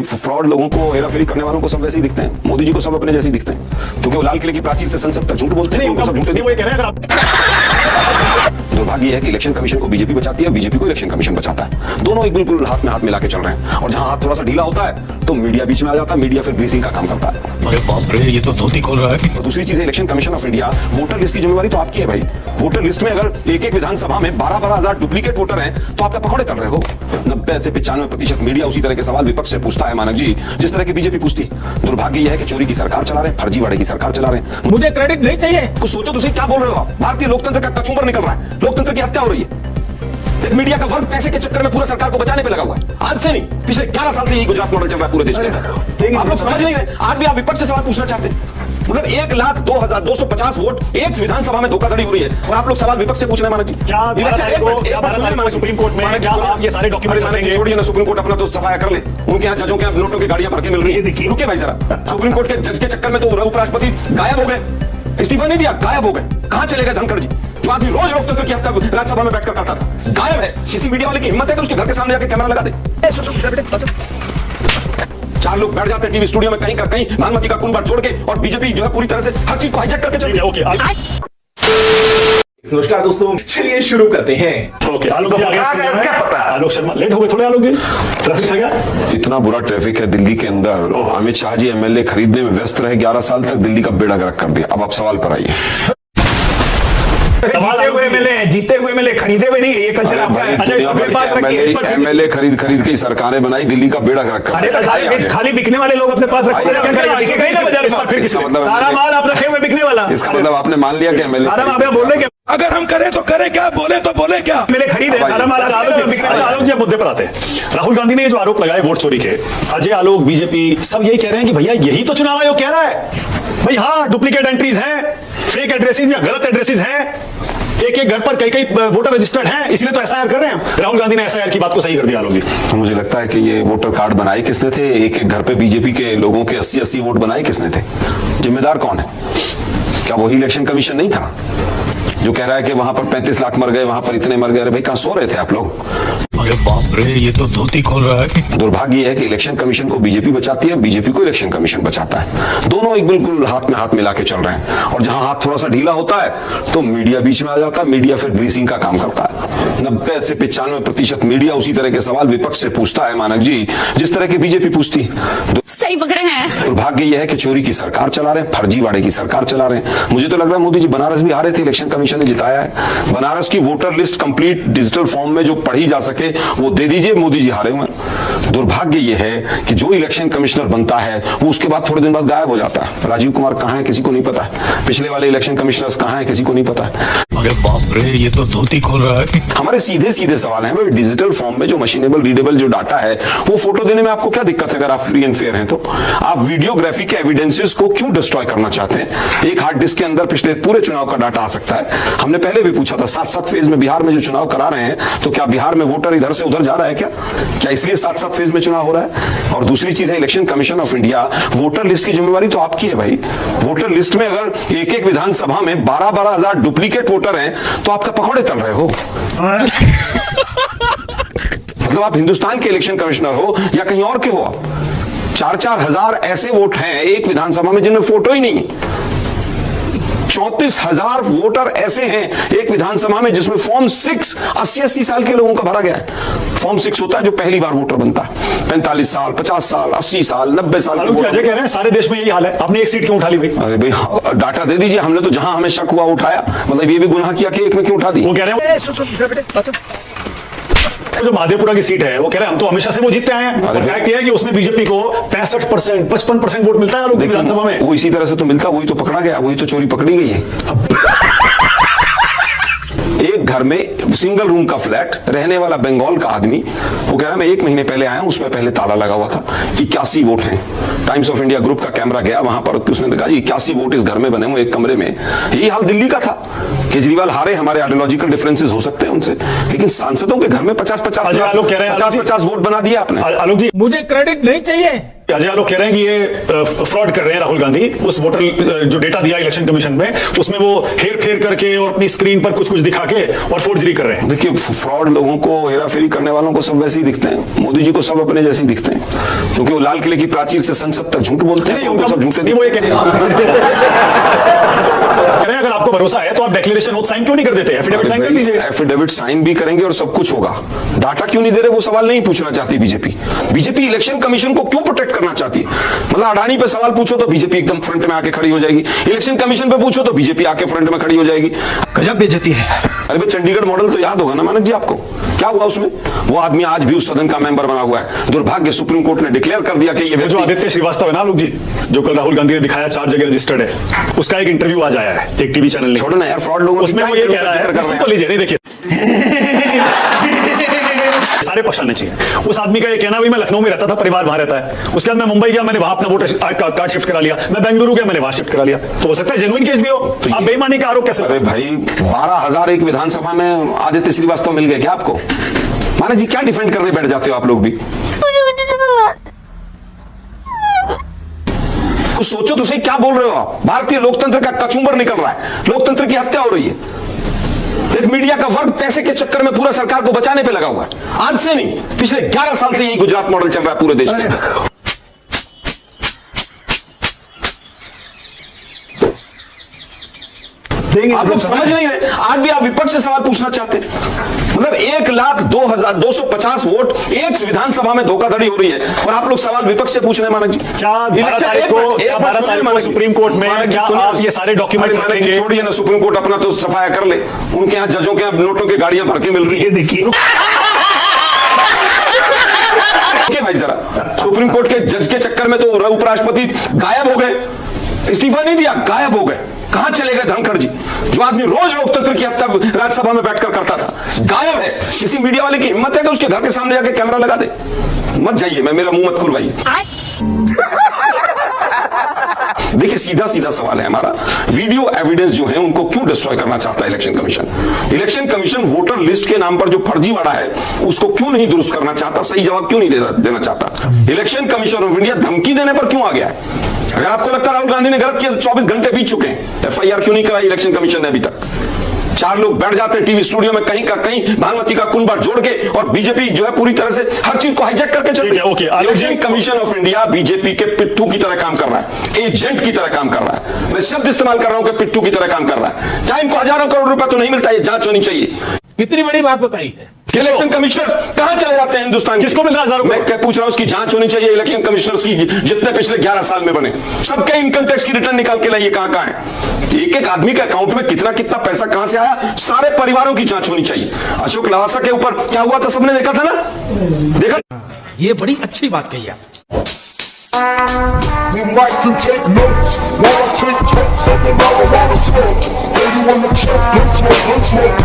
Fraud लोगों को, हेराफेरी करने वालों को सब वैसे ही दिखते हैं। मोदी जी को सब अपने जैसे ही दिखते हैं, क्योंकि वो लाल किले की प्राचीर से संसद तक झूठ बोलते हैं। सब झूठे वो कह रहे हैं। अगर आप दुर्भाग्य है कि इलेक्शन कमीशन को बीजेपी बचाती है, बीजेपी को इलेक्शन कमीशन बचाता है। दोनों एक बिल्कुल हाथ में हाथ मिला के चल रहे हैं, और जहां हाथ थोड़ा सा ढीला होता है तो मीडिया बीच में आ जाता है, मीडिया फिर ग्रीसिंग का काम करता है। अरे बाप रे, ये तो धोती खोल रहा है। तो दूसरी चीज है, election commission of India, voter list की जिम्मेवारी तो आपकी है भाई। वोटर लिस्ट में अगर एक एक विधानसभा में 12-12 डुप्लीकेट वोटर हैं तो आपका पकौड़े तल रहे हो। 90 से 95% मीडिया उसी तरह के सवाल विपक्ष से पूछता है मानक जी, जिस तरह की बीजेपी पूछती। दुर्भाग्य यह है कि चोरी की सरकार चला रहे हैं, फर्जीवाड़े की सरकार चला रहे हैं। मुझे क्रेडिट नहीं चाहिए। कुछ सोचो तो सही, क्या बोल रहे हो आप? भारतीय लोकतंत्र का कचूमर निकल रहा है, लोकतंत्र की हत्या हो रही है। एक मीडिया का वर्ग पैसे के चक्कर में पूरा सरकार को बचाने पे लगा हुआ है। आज से नहीं, पिछले 11 साल से यही गुजरात मॉडल चल रहा है पूरे देश में। आप लोग समझ नहीं रहे। आज भी आप विपक्ष से सवाल पूछना चाहते हैं। मतलब 1,02,250 वोट एक विधानसभा में धोखाधड़ी हो रही है, और आप लोग सवाल विपक्ष से पूछ रहे हैं। मानक जी, सुप्रीम कोर्ट में क्या आप ये सारे डॉक्यूमेंट छोड़िए ना, सुप्रीम कोर्ट अपना तो सफाया कर ले। उनके यहाँ जजों के यहाँ नोटों की गाड़ियां भर के मिल रही है। रुके भाई जरा, सुप्रीम कोर्ट के जज के चक्कर में तो उपराष्ट्रपति गायब हो गए, इस्तीफा नहीं दिया, गायब हो गए। कहां चले गए धनखड़ जी, जो आदमी रोज लोकतंत्र की हत्या राज्यसभा में बैठकर करता था? गायब है। किसी मीडिया वाले की हिम्मत है कि उसके घर के सामने जाके कैमरा लगा दे? 4 लोग बैठ जाते हैं टीवी स्टूडियो में, कहीं का कहीं भानुमति का कुंभा छोड़ के, और बीजेपी जो है पूरी तरह से हर चीज को हाईजैक करके चल रही है। नमस्कार दोस्तों, चलिए शुरू करते हैं। ओके, आलोक जी क्या पता है? आलोक शर्मा लेट हो गए थोड़े। आलोक जी, ट्रैफिक है क्या? इतना बुरा ट्रैफिक है दिल्ली के अंदर। अमित शाह जी एमएलए खरीदने में व्यस्त रहे, 11 साल तक दिल्ली का बेड़ा गर्क कर दिया। अब आप सवाल पर आइए। जीते हुए एमएलए खरीदे हुए नहीं, ये कल्चर आपका है। अच्छा, एमएलए खरीद के सरकारें बनाई, दिल्ली का बेड़ा गर्क कर दिया। खाली बिकने वाले लोग अपने पास रखते हैं, सारा माल आप रखे हुए बिकने वाला। इसका मतलब आपने मान लिया कि एमएलए बोल रहे हैं, अगर हम करें तो करें क्या, बोले तो बोले क्या। मेरे खरीदे सारा माल। आलोक जी मुद्दे पर आते हैं। राहुल गांधी ने जो आरोप लगाए वोट चोरी के, अजय आलोक बीजेपी सब यही कह रहे हैं कि भैया यही तो चुनाव आयोग कह रहा है भाई। हाँ, डुप्लीकेट एंट्रीज हैं, फेक एड्रेसेस या गलत एड्रेसेस हैं, एक घर पर कई वोटर रजिस्टर्ड हैं, इसलिए तो एसआईआर कर रहे हैं। राहुल गांधी ने एसआईआर की बात को सही कर दिया। आलोक जी, तो मुझे लगता है कि ये वोटर कार्ड बनाए किसने थे? एक घर पे बीजेपी के लोगों के 80-80 वोट बनाए किसने थे? जिम्मेदार कौन है? क्या वही इलेक्शन कमीशन नहीं था जो कह रहा है कि वहां पर 35 लाख मर गए, वहां पर इतने मर गए? अरे भाई, कहां सो रहे थे आप लोग? अरे बाप रे, ये तो धोती खोल रहा है। दुर्भाग्य है कि इलेक्शन कमीशन को बीजेपी बचाती है, बीजेपी को इलेक्शन कमीशन बचाता है। दोनों एक बिल्कुल हाथ में हाथ मिला के चल रहे हैं, और जहां हाथ थोड़ा सा ढीला होता है तो मीडिया बीच में आ जाता है, मीडिया फिर ग्रीसिंग का काम करता है। 90 से 95% मीडिया उसी तरह के सवाल विपक्ष से पूछता है मानक जी, जिस तरह की बीजेपी पूछती। सही पकड़े हैं। दुर्भाग्य यह है कि चोरी की सरकार चला रहे हैं, फर्जीवाड़े की सरकार चला रहे हैं। मुझे तो लग रहा है मोदी जी बनारस भी हारे थे, इलेक्शन कमीशन ने जिताया है। बनारस की voter list complete digital form में जो पढ़ी जा सके वो दे दीजिए, मोदी जी हारे हुए। दुर्भाग्य यह है कि जो इलेक्शन कमिश्नर बनता है वो उसके बाद थोड़े दिन बाद गायब हो जाता है। राजीव कुमार कहां है किसी को नहीं पता है, पिछले वाले इलेक्शन कमिश्नर्स कहां है किसी को नहीं पता है। अरे बाप रे, ये तो धोती खोल रहा है। हमारे सीधे सीधे सवाल हैं भाई, डिजिटल फॉर्म में जो मशीनेबल रीडेबल जो डाटा है वो फोटो देने में आपको क्या दिक्कत है? अगर आप फ्री एंड फेयर हैं तो आप वीडियोग्राफी के एविडेंसेस को क्यों डिस्ट्रॉय करना चाहते हैं? एक हार्ड डिस्क के अंदर पिछले पूरे चुनाव का डाटा आ सकता है। हमने पहले भी पूछा था, 7-7 फेज में बिहार में जो चुनाव करा रहे हैं, तो क्या बिहार में वोटर इधर से उधर जा रहा है क्या इसलिए 7-7 फेज में चुनाव हो रहा है? और दूसरी चीज है, election commission of India, voter list की जिम्मेवारी तो आपकी है भाई। वोटर लिस्ट में अगर एक एक विधानसभा में 12-12 डुप्लीकेट वोटर हैं तो आपका पकौड़े तल रहे हो। मतलब आप हिंदुस्तान के इलेक्शन कमिश्नर हो या कहीं और के हो, आप 4-4 हजार ऐसे वोट हैं एक विधानसभा में जिनमें फोटो ही नहीं है। 34,000 वोटर ऐसे हैं एक विधानसभा में जिसमें फॉर्म 6 80-80 साल के लोगों का भरा गया है। फॉर्म 6 होता है जो पहली बार वोटर बनता है, 45 साल, 50 साल, 80 साल, 90 साल। अजय कह रहे हैं सारे देश में यही हाल है, आपने एक सीट क्यों उठा ली भाई? अरे भाई, डाटा दे दीजिए। हमने तो जहां हमें शक हुआ उठाया, मतलब ये भी गुनाह किया कि एक में क्यों उठा दी? वो कह रहे हैं जो माधेपुरा की सीट है, वो कह रहे हैं हम तो हमेशा से वो जीतते आए हैं, और फैक्ट ये है कि उसमें बीजेपी को 65%, 55% वोट मिलता है विधानसभा में। वो इसी तरह से तो मिलता, वही तो पकड़ा गया, वही तो चोरी पकड़ी गई है। एक घर में सिंगल रूम का फ्लैट, रहने वाला बंगाल का आदमी, वो कह रहा है मैं 1 महीने पहले आया हूं, उसमें पहले ताला लगा हुआ था। 81 वोट हैं। टाइम्स ऑफ इंडिया ग्रुप का कैमरा गया वहां पर, उसने कहा 81 वोट इस घर में बने हुए एक कमरे में। यही हाल दिल्ली का था। केजरीवाल हारे, हमारे आइडियोलॉजिकल डिफरेंसेस हो सकते हैं उनसे, लेकिन सांसदों के घर में 50-50 वोट बना दिया आपने। आलोक जी, मुझे क्रेडिट नहीं चाहिए। अजय आलोक कह रहे हैं कि ये फ्रॉड कर रहे हैं राहुल गांधी। उस वोटर जो डेटा दिया इलेक्शन कमीशन में, उसमें वो हेर फेर करके और अपनी स्क्रीन पर कुछ कुछ दिखा के और फोर्जरी कर रहे हैं। देखिए, फ्रॉड लोगों को, हेराफेरी करने वालों को सब वैसे ही दिखते हैं। मोदी जी को सब अपने जैसे ही दिखते हैं, क्योंकि वो लाल किले की प्राचीर से संसद तक झूठ बोलते हैं। उनको सब झूठे वो ये कह रहे हैं अगर आपको भरोसा है तो आप डिक्लेरेशन ओथ साइन क्यों नहीं कर देते? एफिडेविट साइन कर दीजिए। एफिडेविट साइन भी करेंगे और सब कुछ होगा। डाटा क्यों नहीं दे रहे, वो सवाल नहीं पूछना चाहती बीजेपी। बीजेपी इलेक्शन कमीशन को क्यों प्रोटेक्ट करना चाहती है? मतलब अडानी पे सवाल पूछो तो बीजेपी एकदम फ्रंट में आके खड़ी हो जाएगी, इलेक्शन कमीशन पे पूछो तो बीजेपी आके फ्रंट में खड़ी हो जाएगी। गजब बेइज्जती है। अरे भाई, चंडीगढ़ मॉडल तो याद होगा ना मानक जी आपको, क्या हुआ उसमें? वो आदमी आज भी उस सदन का मेंबर बना हुआ है। दुर्भाग्य सुप्रीम कोर्ट ने डिक्लेयर कर दिया कि ये जो आदित्य श्रीवास्तव है ना आलोक जी, जो कल राहुल गांधी ने दिखाया 4 जगह रजिस्टर्ड है, उसका एक इंटरव्यू आज आया है एक टीवी चैनल ने। छोड़ो ना यार, फ्रॉड लोगों उसमें वो ये कह रहा है, सुन तो लीजिए, नहीं देखिए सारे पक्ष आने चाहिए। उस आदमी का ये कहना, भाई मैं लखनऊ में रहता था, परिवार वहां रहता है, उसके बाद मैं मुंबई गया, मैंने वहां अपना वोटर कार्ड शिफ्ट करा लिया, मैं बेंगलुरु गया, मैंने वहां शिफ्ट करा लिया। तो हो सकता है जेन्युइन केस भी हो। तो आप बेईमानी का आरोप कैसे? अरे भाई, 12,000 एक विधानसभा में आदित्य श्रीवास्तव मिल गए क्या आपको? मानक जी, क्या डिफेंड करने बैठ जाते हो आप लोग भी? कुछ सोचो तो सही, क्या बोल रहे हो आप? भारतीय लोकतंत्र का कचूंबर निकल रहा है, लोकतंत्र की हत्या हो रही है। एक मीडिया का वर्ग पैसे के चक्कर में पूरा सरकार को बचाने पे लगा हुआ है। आज से नहीं, पिछले 11 साल से यही गुजरात मॉडल चल रहा है पूरे देश में। आप लोग समझ नहीं रहे। आज भी आप विपक्ष से सवाल पूछना चाहते हैं। मतलब 1,02,250 वोट एक विधानसभा में धोखाधड़ी हो रही है और आप लोग सवाल विपक्ष से पूछ रहे हैं। मानक जी, क्या 12 तारीख को सुप्रीम कोर्ट में क्या आप ये सारे डॉक्यूमेंट्स रखेंगे? छोड़िए ना, सुप्रीम कोर्ट अपना तो सफाया कर ले। उनके यहाँ जजों के यहाँ नोटों की गाड़ियां भर के मिल रही है। देखिए भाई, जरा सुप्रीम कोर्ट के जज के चक्कर में तो उपराष्ट्रपति गायब हो गए, इस्तीफा नहीं दिया, गायब हो गए। कहां चले गए धनखड़ जी, जो आदमी रोज लोकतंत्र की हत्या राज्यसभा में बैठकर करता था? गायब है। किसी मीडिया वाले की हिम्मत है कि उसके घर के सामने जाके कैमरा लगा दे? मत जाइए, मैं मेरा मुंह मत खुलवाइए। देखिए, सीधा सीधा सवाल है हमारा, वीडियो एविडेंस जो है उनको क्यों डिस्ट्रॉय करना चाहता है election commission? Election commission voter list के नाम पर जो फर्जीवाड़ा है उसको क्यों नहीं दुरुस्त करना चाहता? सही जवाब क्यों नहीं देना चाहता? इलेक्शन कमीशन ऑफ इंडिया धमकी देने पर क्यों आ गया है? अगर आपको लगता है राहुल गांधी ने गलत किया, 24 घंटे बीत चुके हैं, एफआईआर क्यों नहीं कराई इलेक्शन कमीशन ने अभी तक? 4 लोग बैठ जाते हैं टीवी स्टूडियो में, कहीं का कहीं भानुमति का कुनबा जोड़ के, और बीजेपी जो है पूरी तरह से हर चीज को हाईजैक करके चल रही है। Election commission of India BJP के पिट्ठू की तरह काम कर रहा है, एजेंट की तरह काम कर रहा है। मैं शब्द इस्तेमाल कर रहा हूं कि पिट्ठू की तरह काम कर रहा है। क्या इनको हजारों करोड़ रुपए तो नहीं मिलता? ये जांच होनी चाहिए। कितनी बड़ी बात बताई है। इलेक्शन कमिश्नर कहां चले जाते हैं हिंदुस्तान? किसको मिल रहा है हजारों? मैं क्या पूछ रहा हूं, उसकी जांच होनी चाहिए। इलेक्शन कमिश्नर्स की जितने पिछले 11 साल में बने, सबके इनकम टैक्स की रिटर्न निकाल के लाइए, कहां है? एक एक आदमी के अकाउंट में कितना कितना पैसा कहां से आया, सारे परिवारों की जांच होनी चाहिए। अशोक लवासा के ऊपर क्या हुआ था, सबने देखा था ना? देखा? ये बड़ी अच्छी बात कही आप। We like to take notes while I take toast of another lot of smoke. Baby, when the check, don't smoke,